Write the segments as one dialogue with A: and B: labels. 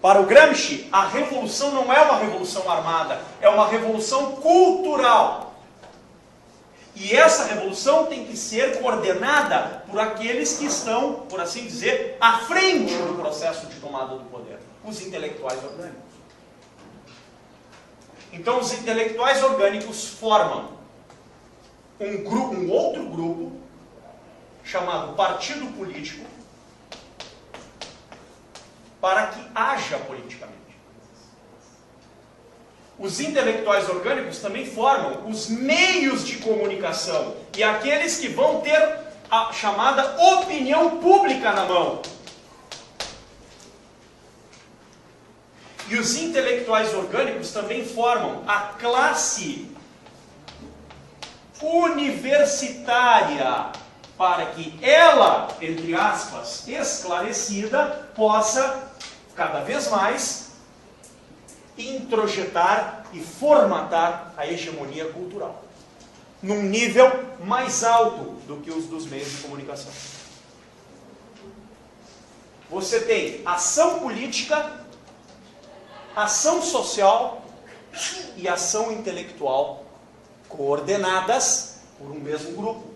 A: Para o Gramsci, a revolução não é uma revolução armada, é uma revolução cultural. E essa revolução tem que ser coordenada por aqueles que estão, por assim dizer, à frente do processo de tomada do poder, os intelectuais orgânicos. Então, os intelectuais orgânicos formam um outro grupo, chamado partido político, para que haja politicamente. Os intelectuais orgânicos também formam os meios de comunicação e aqueles que vão ter a chamada opinião pública na mão. E os intelectuais orgânicos também formam a classe universitária, para que ela, entre aspas, esclarecida, possa, cada vez mais, introjetar e formatar a hegemonia cultural, num nível mais alto do que os dos meios de comunicação. Você tem ação política, ação social e ação intelectual coordenadas por um mesmo grupo.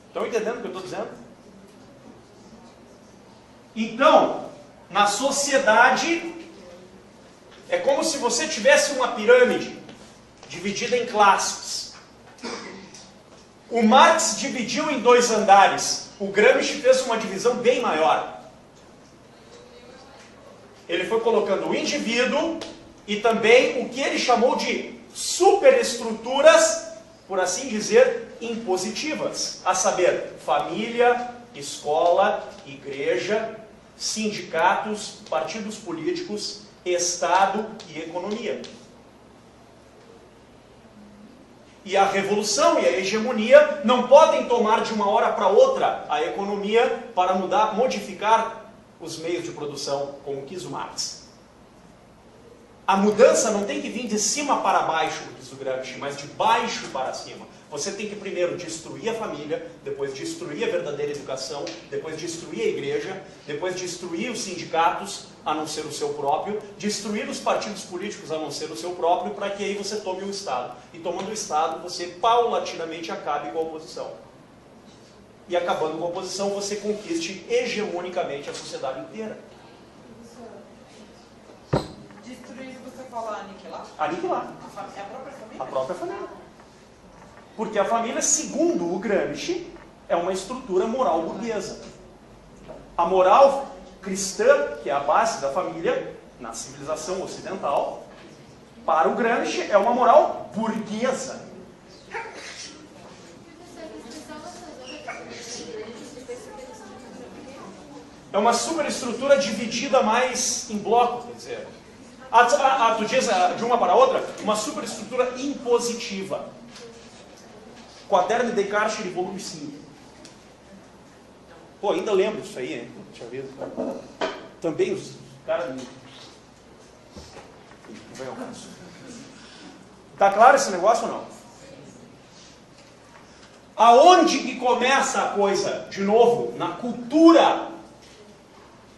A: Estão entendendo o que eu estou dizendo? Então, na sociedade, é como se você tivesse uma pirâmide dividida em classes. O Marx dividiu em 2 andares. O Gramsci fez uma divisão bem maior. Ele foi colocando o indivíduo e também o que ele chamou de superestruturas, por assim dizer, impositivas. A saber, família, escola, igreja, sindicatos, partidos políticos, Estado e economia. E a revolução e a hegemonia não podem tomar de uma hora para outra a economia para modificar os meios de produção, como quis o Marx. A mudança não tem que vir de cima para baixo, diz o Gramsci, mas de baixo para cima. Você tem que primeiro destruir a família, depois destruir a verdadeira educação, depois destruir a igreja, depois destruir os sindicatos, a não ser o seu próprio, destruir os partidos políticos, a não ser o seu próprio, para que aí você tome o Estado. E tomando o Estado, você paulatinamente acabe com a oposição. E acabando com a oposição, você conquiste hegemonicamente a sociedade inteira.
B: Destruir, você fala aniquilar?
A: Aniquilar.
B: A própria família?
A: A própria família. Porque a família, segundo o Gramsci, é uma estrutura moral burguesa. A moral cristã, que é a base da família, na civilização ocidental, para o Gramsci é uma moral burguesa. É uma superestrutura dividida mais em blocos, quer dizer. Tu diz de uma para outra, uma superestrutura impositiva. Quaderno de Descartes, volume 5. Pô, ainda lembro disso aí, hein? Deixa eu ver. Também os caras... Tá claro esse negócio ou não? Aonde que começa a coisa? De novo, na cultura.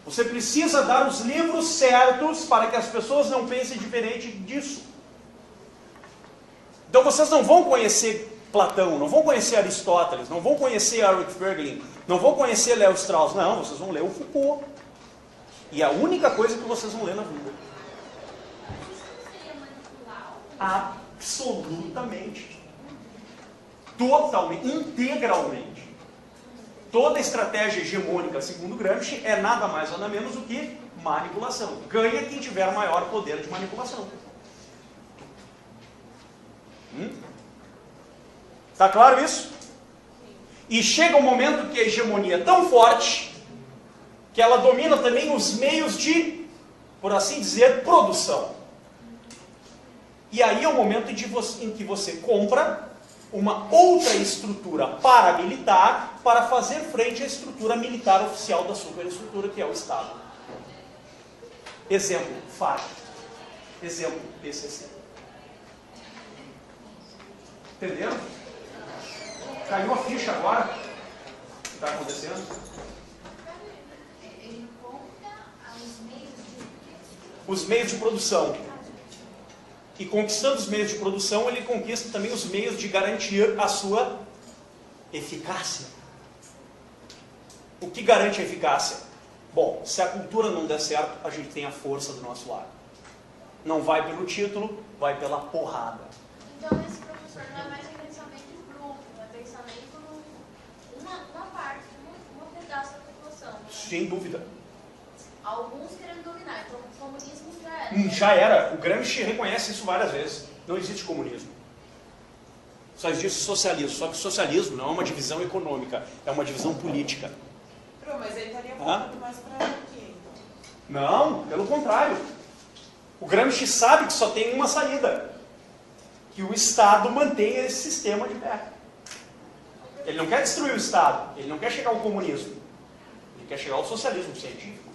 A: Você precisa dar os livros certos para que as pessoas não pensem diferente disso. Então vocês não vão conhecer Platão, não vão conhecer Aristóteles, não vão conhecer Eric Ferglin, não vão conhecer Léo Strauss. Não, vocês vão ler o Foucault. E é a única coisa que vocês vão ler na vida. Absolutamente. Totalmente, integralmente. Toda estratégia hegemônica, segundo Gramsci, é nada mais nada menos do que manipulação. Ganha quem tiver maior poder de manipulação. Está claro isso? E chega um momento que a hegemonia é tão forte que ela domina também os meios de, por assim dizer, produção. E aí é o momento em que você compra uma outra estrutura paramilitar para fazer frente à estrutura militar oficial da superestrutura, que é o Estado. Exemplo, FARC. Exemplo, PCC. Entenderam? Caiu a ficha agora? O que está acontecendo?
C: Ele conta a
A: os meios de produção. E conquistando os meios de produção, ele conquista também os meios de garantir a sua eficácia. O que garante a eficácia? Bom, se a cultura não der certo, a gente tem a força do nosso lado. Não vai pelo título, vai pela porrada.
C: Então esse professor não é mais um pensamento em grupo, é pensamento numa parte, num pedaço da população. Né?
A: Sem dúvida.
C: Alguns querendo dominar, então o comunismo já era.
A: Já era. O Gramsci reconhece isso várias vezes. Não existe comunismo. Só existe socialismo. Só que o socialismo não é uma divisão econômica, é uma divisão política.
B: Mas ele estaria voltando mais para aqui, então.
A: Não, pelo contrário. O Gramsci sabe que só tem uma saída. Que o Estado mantenha esse sistema de pé. Ele não quer destruir o Estado. Ele não quer chegar ao comunismo. Ele quer chegar ao socialismo científico.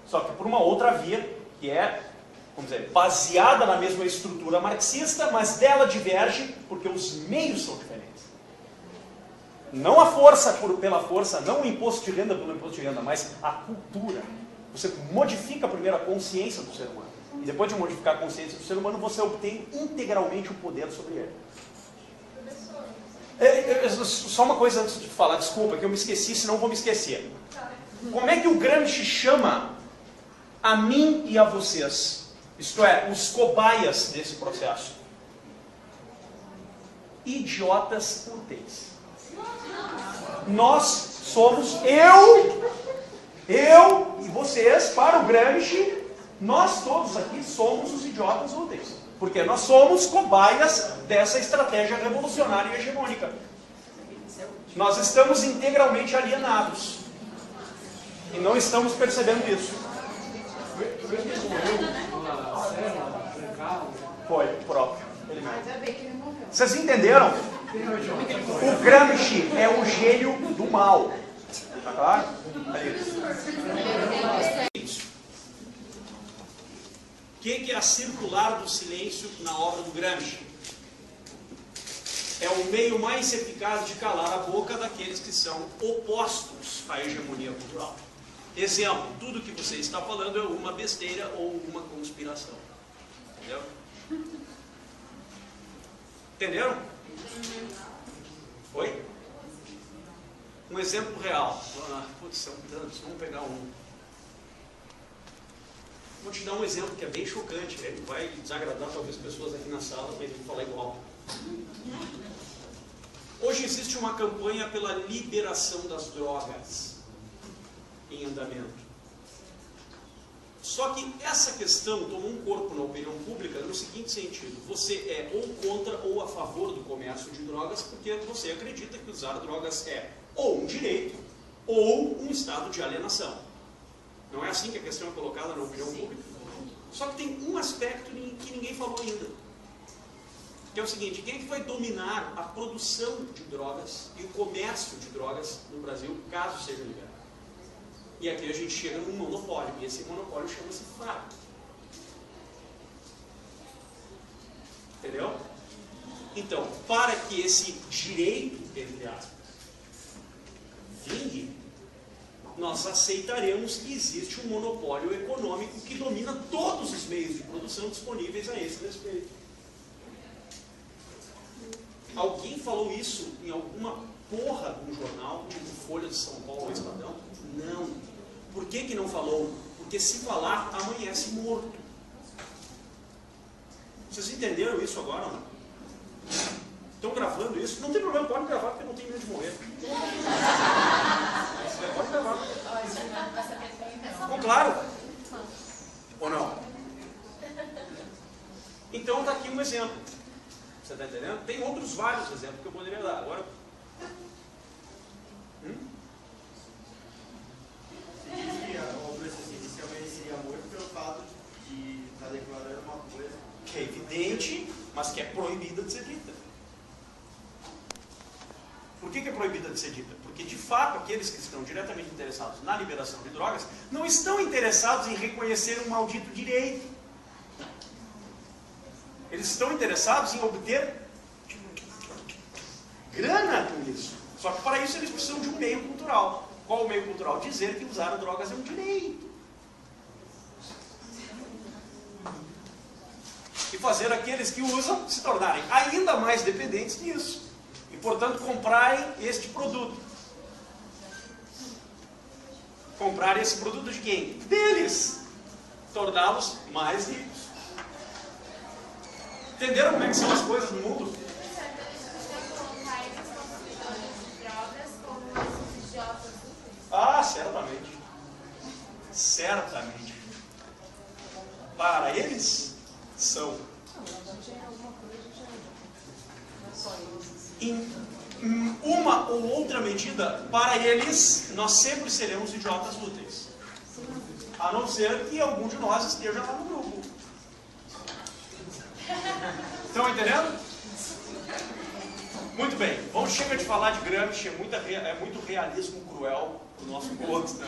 A: Só que por uma outra via, que é, vamos dizer, baseada na mesma estrutura marxista, mas dela diverge porque os meios são diferentes. Não a força pela força, não o imposto de renda pelo imposto de renda, mas a cultura. Você modifica primeiro a consciência do ser humano. E depois de modificar a consciência do ser humano, você obtém integralmente o poder sobre ele. Só uma coisa antes de falar, desculpa, que eu me esqueci, senão vou me esquecer. Como é que o Gramsci chama a mim e a vocês? Isto é, os cobaias desse processo. Idiotas úteis. Nós somos, eu e vocês, para o Gramsci, nós todos aqui somos os idiotas úteis. Porque nós somos cobaias dessa estratégia revolucionária e hegemônica. Nós estamos integralmente alienados. E não estamos percebendo isso. Foi, próprio. Ele mesmo. Vocês entenderam? O Gramsci é o gênio do mal. Tá claro? O que é a circular do silêncio na obra do Gramsci? É o meio mais eficaz de calar a boca daqueles que são opostos à hegemonia cultural. Exemplo, tudo que você está falando é uma besteira ou uma conspiração. Entendeu? Entenderam? Oi? Um exemplo real. Putz, são tantos, vamos pegar um. Vou te dar um exemplo que é bem chocante, ele vai desagradar talvez pessoas aqui na sala, mas ele falar igual. Hoje existe uma campanha pela liberação das drogas em andamento. Só que essa questão tomou um corpo na opinião pública no seguinte sentido: você é ou contra ou a favor do comércio de drogas porque você acredita que usar drogas é ou um direito ou um estado de alienação. Não é assim que a questão é colocada na opinião pública? Só que tem um aspecto que ninguém falou ainda, que é o seguinte: quem é que vai dominar a produção de drogas e o comércio de drogas no Brasil, caso seja liberado? E aqui a gente chega num monopólio, e esse monopólio chama-se FARC. Entendeu? Então, para que esse direito, entre aspas, vingue, nós aceitaremos que existe um monopólio econômico que domina todos os meios de produção disponíveis a esse respeito. Alguém falou isso em alguma porra de um jornal, tipo Folha de São Paulo ou Estadão? Não. Por que não falou? Porque se falar, amanhece morto. Vocês entenderam isso agora ou não? Estão gravando isso? Não tem problema, pode gravar porque eu não tenho medo de morrer. Pode gravar. Ficou claro? Ou não? Então está aqui um exemplo. Você está entendendo? Tem outros vários exemplos que eu poderia dar. Agora.
D: Inicialmente seria morto pelo fato de estar declarando uma coisa
A: que é evidente, mas que é proibida de ser dita. Por que é proibida de ser dita? Porque, de fato, aqueles que estão diretamente interessados na liberação de drogas não estão interessados em reconhecer um maldito direito. Eles estão interessados em obter grana com isso. Só que, para isso, eles precisam de um meio cultural. Qual o meio cultural? Dizer que usar drogas é um direito. fazer aqueles que usam se tornarem ainda mais dependentes disso. E, portanto, comprarem este produto. Comprar esse produto de quem? Deles. Torná-los mais ricos. Entenderam como é que são as coisas no mundo?
C: Professor, então isso podia colocar esses consumidores de drogas como esses idiotas úteis?
A: Ah, certamente. Certamente. Para eles, são. Em uma ou outra medida, para eles, nós sempre seremos idiotas úteis. A não ser que algum de nós esteja lá no grupo. Estão entendendo? Muito bem. Vamos, chega de falar de Gramsci, é muito realismo cruel para o nosso gosto, né?